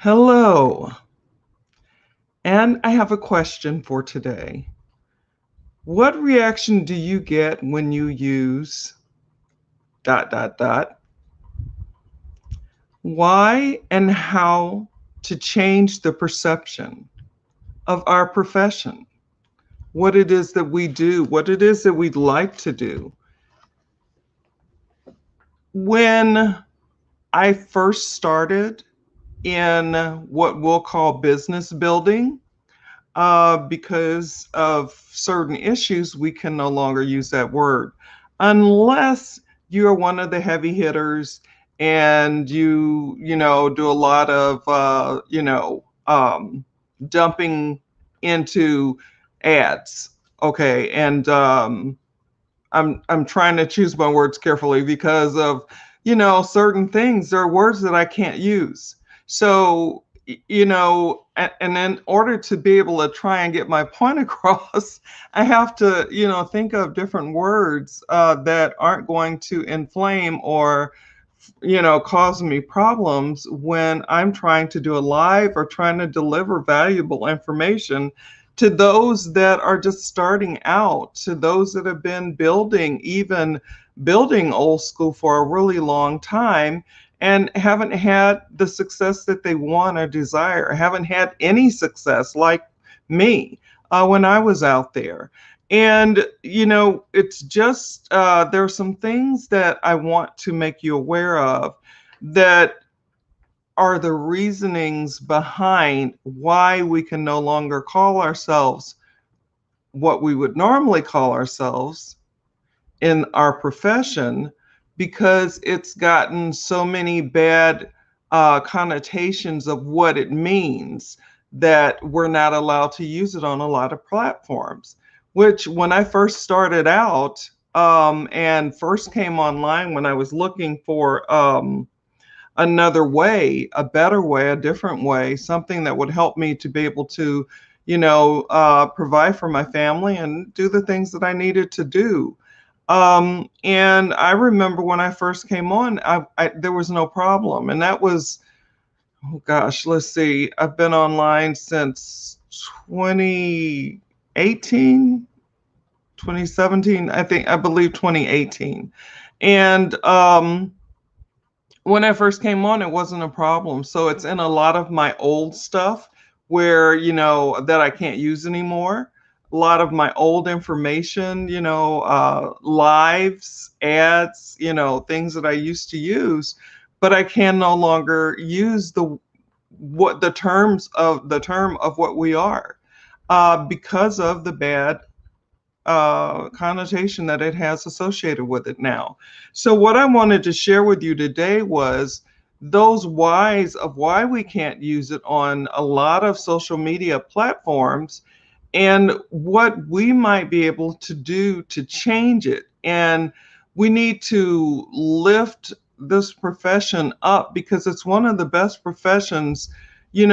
Hello, and I have a question for today. What reaction do you get when you use dot dot dot? Why and how to change the perception of our profession? What it is that we do, what it is that we'd like to do. When I first started in what we'll call business building, because of certain issues, we can no longer use that word unless you're one of the heavy hitters and you do a lot of dumping into ads. Okay, and I'm trying to choose my words carefully because of certain things. There are words that I can't use. So and in order to be able to try and get my point across, I have to think of different words that aren't going to inflame or cause me problems when I'm trying to do a live or trying to deliver valuable information to those that are just starting out, to those that have been even building old school for a really long time and haven't had the success that they want or desire, haven't had any success like me when I was out there. And, it's just, there are some things that I want to make you aware of that are the reasonings behind why we can no longer call ourselves what we would normally call ourselves in our profession, because it's gotten so many bad connotations of what it means that we're not allowed to use it on a lot of platforms. Which, when I first started out and first came online, when I was looking for another way, a better way, a different way, something that would help me to be able to, provide for my family and do the things that I needed to do. And I remember when I first came on, there was no problem. And that was, oh gosh, let's see, I've been online since 2018, 2017, I believe 2018. And when I first came on, it wasn't a problem. So it's in a lot of my old stuff where, that I can't use anymore. A lot of my old information, lives, ads, things that I used to use, but I can no longer use the term of what we are because of the bad connotation that it has associated with it now. So, what I wanted to share with you today was those whys of why we can't use it on a lot of social media platforms and what we might be able to do to change it. And we need to lift this profession up because it's one of the best professions. It's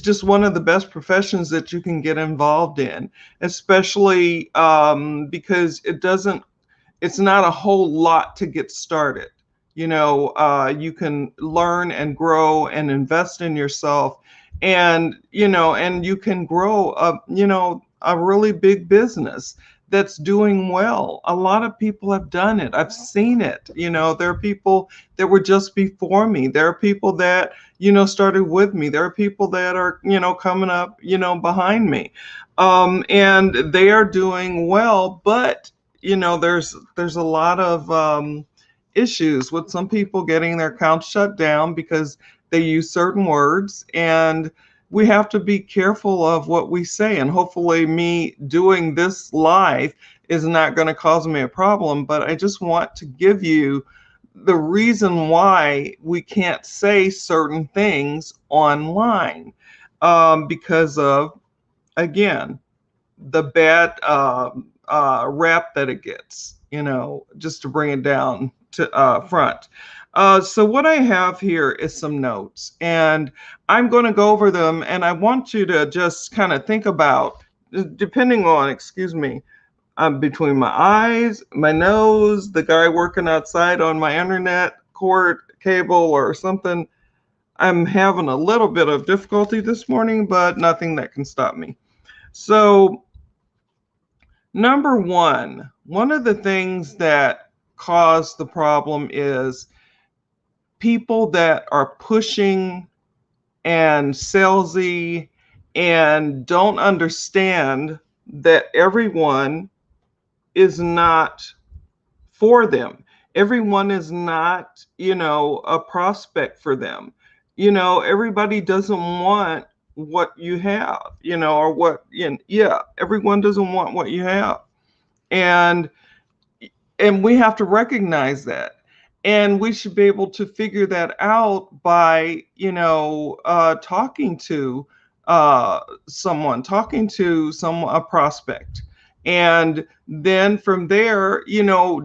just one of the best professions that you can get involved in, especially because it's not a whole lot to get started. You can learn and grow and invest in yourself, and and you can grow a really big business that's doing well. A lot of people have done it. I've seen it. There are people that were just before me. There are people that started with me. There are people that are coming up behind me, and they are doing well. But there's a lot of issues with some people getting their accounts shut down because they use certain words, and we have to be careful of what we say. And hopefully me doing this live is not going to cause me a problem, but I just want to give you the reason why we can't say certain things online, because of, again, the bad rap that it gets, just to bring it down to front. So what I have here is some notes, and I'm going to go over them, and I want you to just kind of think about, depending on, excuse me, between my eyes, my nose, the guy working outside on my internet cord cable or something. I'm having a little bit of difficulty this morning, but nothing that can stop me. So, number one of the things that cause the problem is people that are pushing and salesy and don't understand that everyone is not for them. Everyone is not, a prospect for them. Everybody doesn't want what you have, or what, yeah, everyone doesn't want what you have. And we have to recognize that. And we should be able to figure that out by, talking to someone, a prospect. And then from there,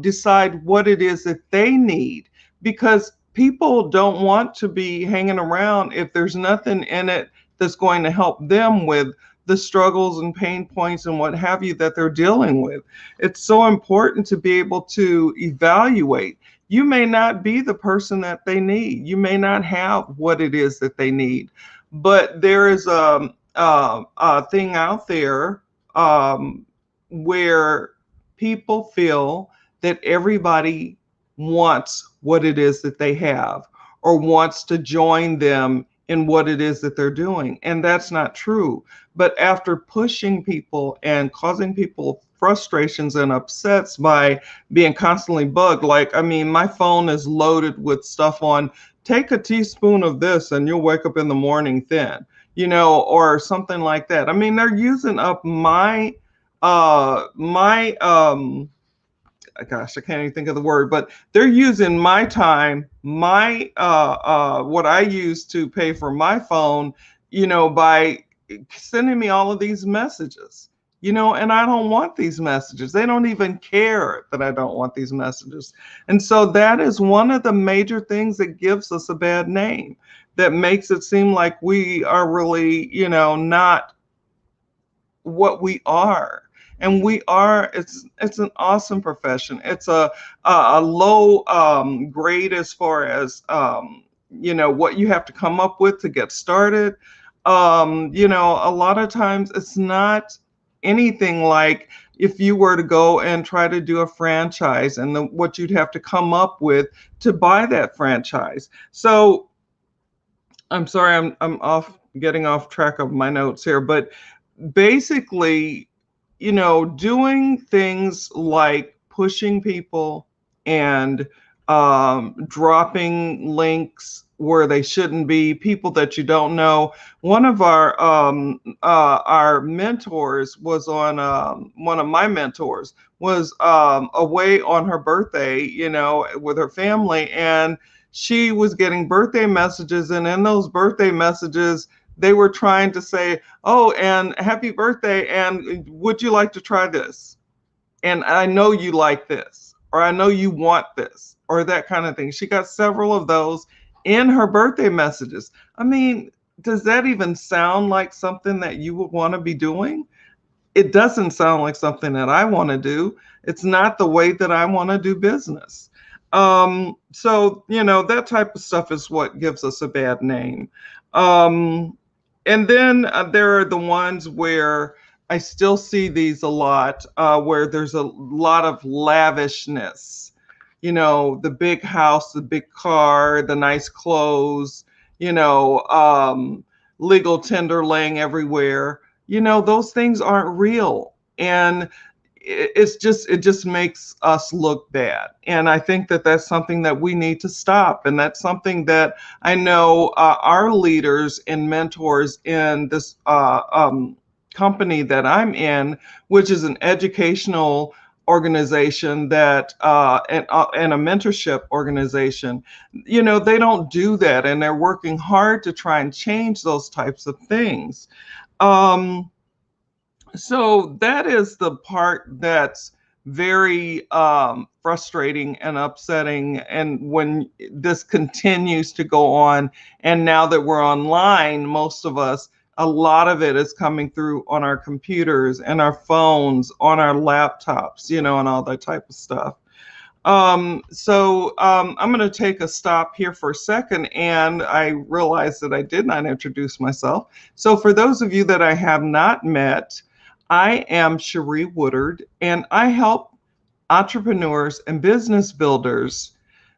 decide what it is that they need. Because people don't want to be hanging around if there's nothing in it that's going to help them with the struggles and pain points and what have you that they're dealing with. It's so important to be able to evaluate. You may not be the person that they need. You may not have what it is that they need, but there is a thing out there where people feel that everybody wants what it is that they have or wants to join them in what it is that they're doing. And that's not true. But after pushing people and causing people frustrations and upsets by being constantly bugged, like, I mean, my phone is loaded with stuff on, take a teaspoon of this and you'll wake up in the morning thin, or something like that. I mean, they're using up my gosh, I can't even think of the word, but they're using my time, my what I use to pay for my phone, by sending me all of these messages, and I don't want these messages. They don't even care that I don't want these messages. And so that is one of the major things that gives us a bad name, that makes it seem like we are really, not what we are. And we are, it's an awesome profession. It's a low grade as far as what you have to come up with to get started. A lot of times it's not anything like if you were to go and try to do a franchise and what you'd have to come up with to buy that franchise. So I'm sorry, I'm getting off track of my notes here, but basically, doing things like pushing people and dropping links where they shouldn't be, people that you don't know. One of our mentors was on, one of my mentors was away on her birthday, with her family, and she was getting birthday messages, and in those birthday messages, they were trying to say, oh, and happy birthday, and would you like to try this? And I know you like this, or I know you want this, or that kind of thing. She got several of those in her birthday messages. I mean, does that even sound like something that you would want to be doing? It doesn't sound like something that I want to do. It's not the way that I want to do business. So, that type of stuff is what gives us a bad name. And then there are the ones where I still see these a lot, where there's a lot of lavishness, the big house, the big car, the nice clothes, legal tender laying everywhere. Those things aren't real. And it just makes us look bad. And I think that that's something that we need to stop. And that's something that I know our leaders and mentors in this company that I'm in, which is an educational organization that and a mentorship organization, they don't do that, and they're working hard to try and change those types of things. So that is the part that's very frustrating and upsetting. And when this continues to go on, and now that we're online, most of us, a lot of it is coming through on our computers and our phones, on our laptops, and all that type of stuff. I'm going to take a stop here for a second, and I realized that I did not introduce myself. So for those of you that I have not met, I am Cherie Woodard, and I help entrepreneurs and business builders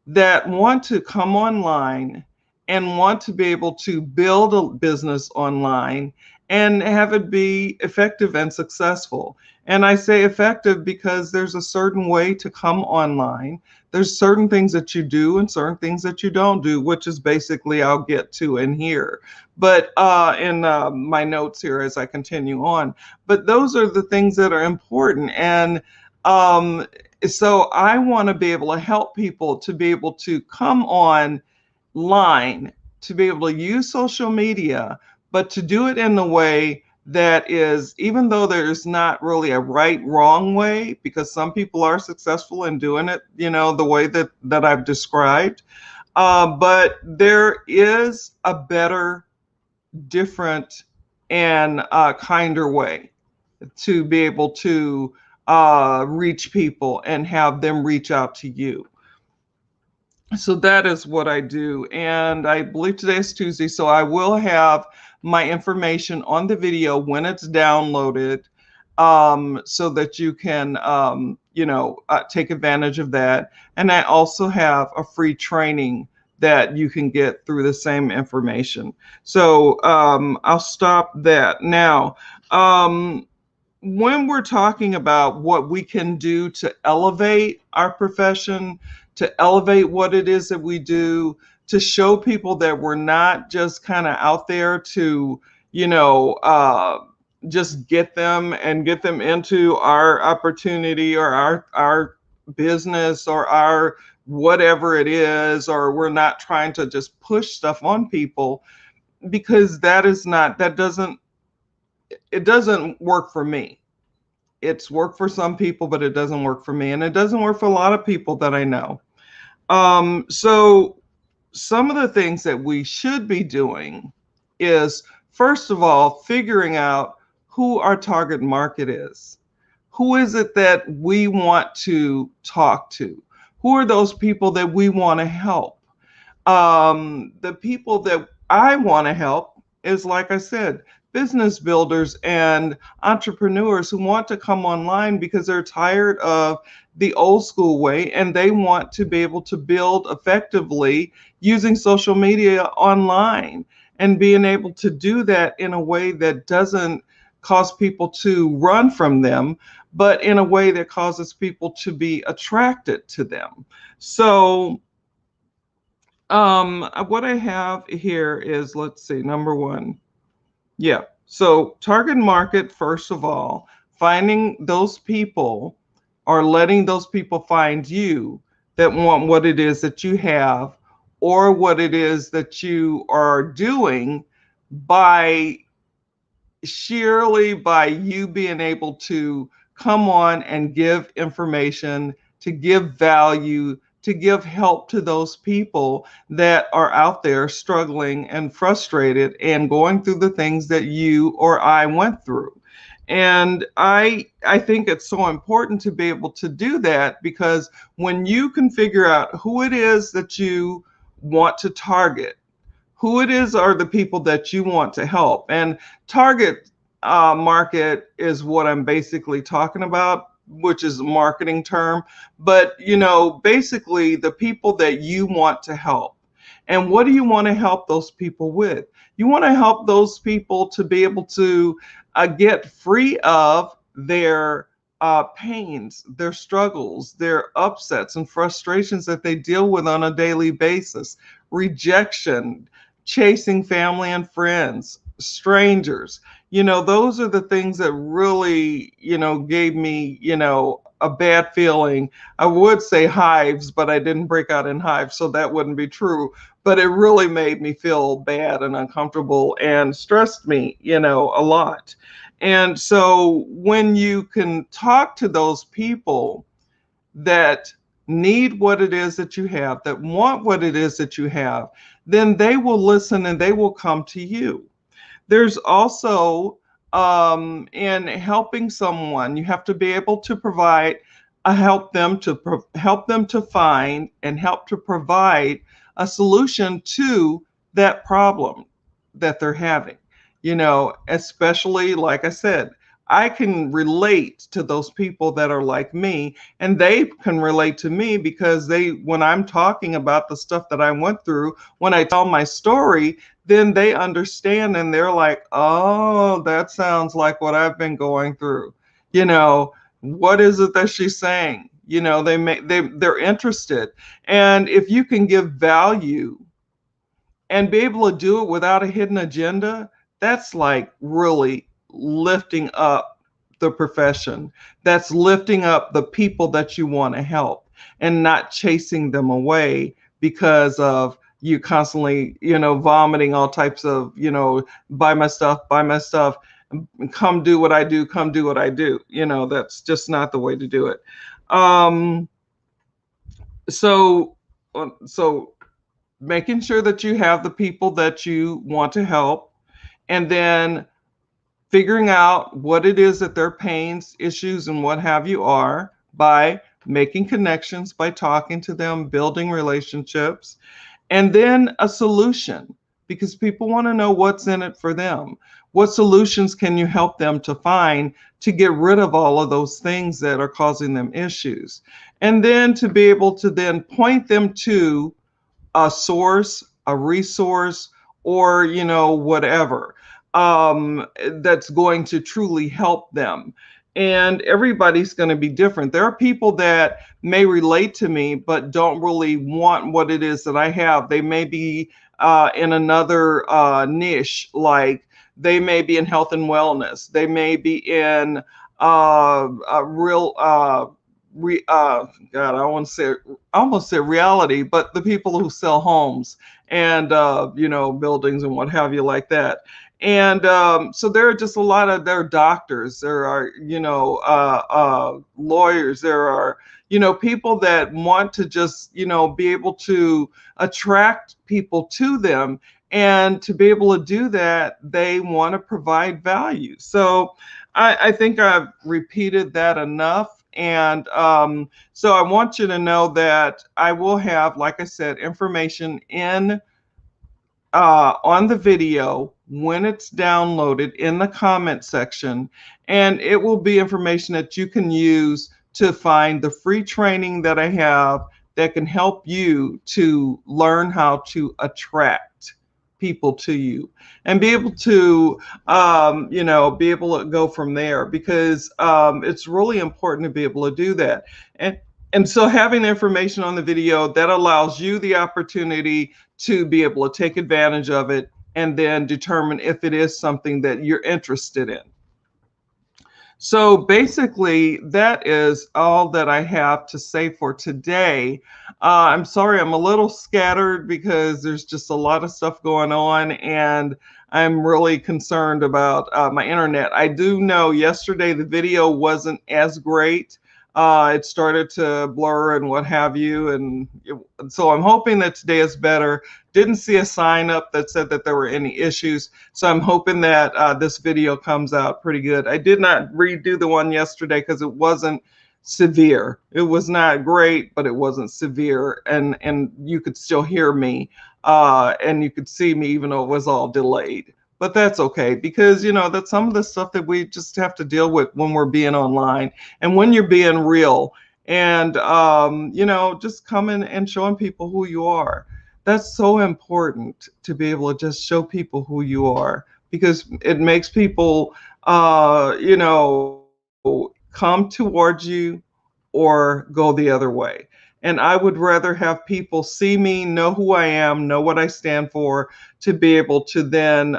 that want to come online and want to be able to build a business online and have it be effective and successful. And I say effective because there's a certain way to come online. There's certain things that you do and certain things that you don't do, which is basically I'll get to in here. But in my notes here as I continue on. But those are the things that are important. And um, so I want to be able to help people to be able to come online, to be able to use social media, but to do it in the way that is, even though there's not really a right, wrong way, because some people are successful in doing it, the way that I've described. But there is a better, different, and kinder way to be able to reach people and have them reach out to you. So that is what I do. And I believe today is Tuesday, so I will have my information on the video when it's downloaded, so that you can, take advantage of that. And I also have a free training that you can get through the same information. So I'll stop that. Now, when we're talking about what we can do to elevate our profession, to elevate what it is that we do, to show people that we're not just kind of out there to, just get them into our opportunity or our business or our whatever it is, or we're not trying to just push stuff on people, because it doesn't work for me. It's worked for some people, but it doesn't work for me. And it doesn't work for a lot of people that I know. So some of the things that we should be doing is, first of all, figuring out who our target market is. Who is it that we want to talk to? Who are those people that we want to help? The people that I want to help is, like I said, business builders and entrepreneurs who want to come online because they're tired of the old school way and they want to be able to build effectively using social media online, and being able to do that in a way that doesn't cause people to run from them, but in a way that causes people to be attracted to them. So what I have here is, let's see, number one. Yeah. So target market, first of all, finding those people or letting those people find you that want what it is that you have or what it is that you are doing, by sheerly by you being able to come on and give information, to give value, to give help to those people that are out there struggling and frustrated and going through the things that you or I went through. And I think it's so important to be able to do that, because when you can figure out who it is that you want to target, who it is are the people that you want to help. And target market is what I'm basically talking about, which is a marketing term. But, basically the people that you want to help. And what do you want to help those people with? You want to help those people to be able to get free of their pains, their struggles, their upsets and frustrations that they deal with on a daily basis, rejection, chasing family and friends, strangers. Those are the things that really, gave me, a bad feeling. I would say hives, but I didn't break out in hives, so that wouldn't be true. But it really made me feel bad and uncomfortable and stressed me, a lot. And so when you can talk to those people that need what it is that you have, that want what it is that you have, then they will listen and they will come to you. There's also, in helping someone, you have to be able to provide help them to find and help to provide a solution to that problem that they're having. You know, especially like I said, I can relate to those people that are like me, and they can relate to me because when I'm talking about the stuff that I went through, when I tell my story, then they understand and they're like, oh, that sounds like what I've been going through. You know, what is it that she's saying? You know, they're interested. And if you can give value and be able to do it without a hidden agenda, that's like really lifting up the profession. That's lifting up the people that you want to help and not chasing them away because of you constantly, you know, vomiting all types of, you know, buy my stuff, come do what I do, come do what I do. You know, that's just not the way to do it. Um, so, so making sure that you have the people that you want to help, and then figuring out what it is that their pains, issues, and what have you are by making connections, by talking to them, building relationships, and then a solution, because people want to know what's in it for them. What solutions can you help them to find to get rid of all of those things that are causing them issues? And then to be able to then point them to a source, a resource, or, you know, whatever that's going to truly help them. And everybody's going to be different. There are people that may relate to me, but don't really want what it is that I have. They may be in another niche, like they may be in health and wellness. They may be in a real God, I want to say, I almost said reality, but the people who sell homes and you know, buildings and what have you like that. And so there are just a lot of, there are doctors, there are, you know, lawyers, there are, you know, people that want to just, you know, be able to attract people to them. And to be able to do that, they want to provide value. So I think I've repeated that enough. And so I want you to know that I will have, like I said, information in on the video when it's downloaded in the comment section, and it will be information that you can use to find the free training that I have that can help you to learn how to attract people to you and be able to you know, be able to go from there, because it's really important to be able to do that. And so having the information on the video, that allows you the opportunity to be able to take advantage of it and then determine if it is something that you're interested in. So basically, that is all that I have to say for today. I'm sorry, I'm a little scattered because there's just a lot of stuff going on, and I'm really concerned about my internet. I do know yesterday the video wasn't as great. It started to blur and what have you. And so I'm hoping that today is better. Didn't see a sign up that said that there were any issues. So I'm hoping that this video comes out pretty good. I did not redo the one yesterday because it wasn't severe. It was not great, but it wasn't severe. And you could still hear me and you could see me even though it was all delayed. But that's okay, because, you know, that's some of the stuff that we just have to deal with when we're being online and when you're being real, and, you know, just coming and showing people who you are. That's so important, to be able to just show people who you are, because it makes people, you know, come towards you or go the other way. And I would rather have people see me, know who I am, know what I stand for, to be able to then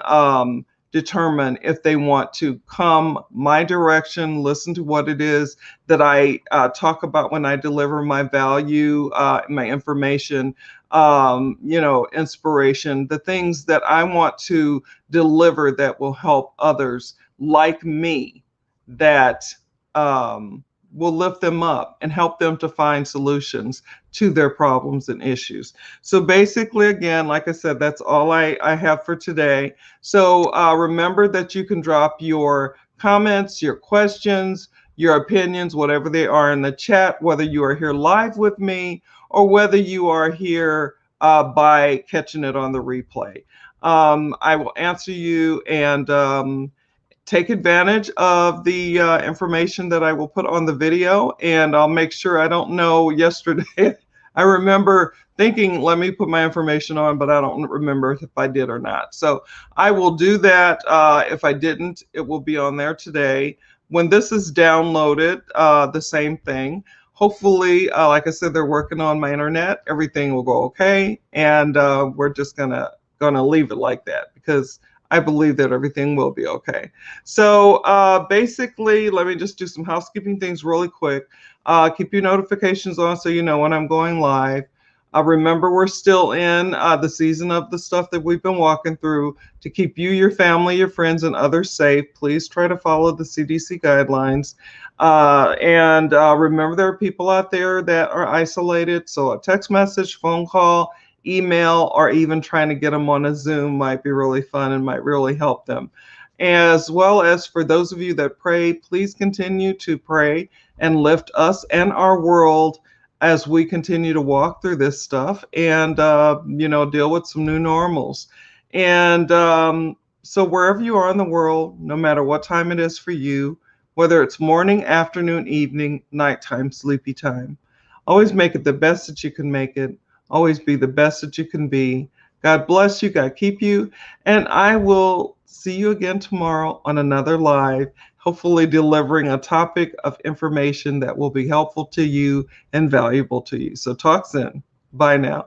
determine if they want to come my direction, listen to what it is that I talk about when I deliver my value, my information, you know, inspiration, the things that I want to deliver that will help others like me, that will lift them up and help them to find solutions to their problems and issues. So basically, again, like I said, that's all I have for today. So remember that you can drop your comments, your questions, your opinions, whatever they are, in the chat, whether you are here live with me or whether you are here by catching it on the replay. I will answer you and take advantage of the information that I will put on the video, and I'll make sure. I don't know, yesterday I remember thinking, let me put my information on, but I don't remember if I did or not. So I will do that. If I didn't, it will be on there today. When this is downloaded, the same thing. Hopefully, like I said, they're working on my internet. Everything will go okay, and we're just gonna leave it like that, because I believe that everything will be okay. So basically, let me just do some housekeeping things really quick. Keep your notifications on so you know when I'm going live. Remember, we're still in the season of the stuff that we've been walking through. To keep you, your family, your friends, and others safe, please try to follow the CDC guidelines. And remember, there are people out there that are isolated, so a text message, phone call, email, or even trying to get them on a Zoom might be really fun and might really help them. As well as for those of you that pray, please continue to pray and lift us and our world as we continue to walk through this stuff and deal with some new normals. And so wherever you are in the world, no matter what time it is for you, whether it's morning, afternoon, evening, nighttime, sleepy time, always make it the best that you can make it. Always be the best that you can be. God bless you. God keep you. And I will see you again tomorrow on another live, hopefully delivering a topic of information that will be helpful to you and valuable to you. So talk soon. Bye now.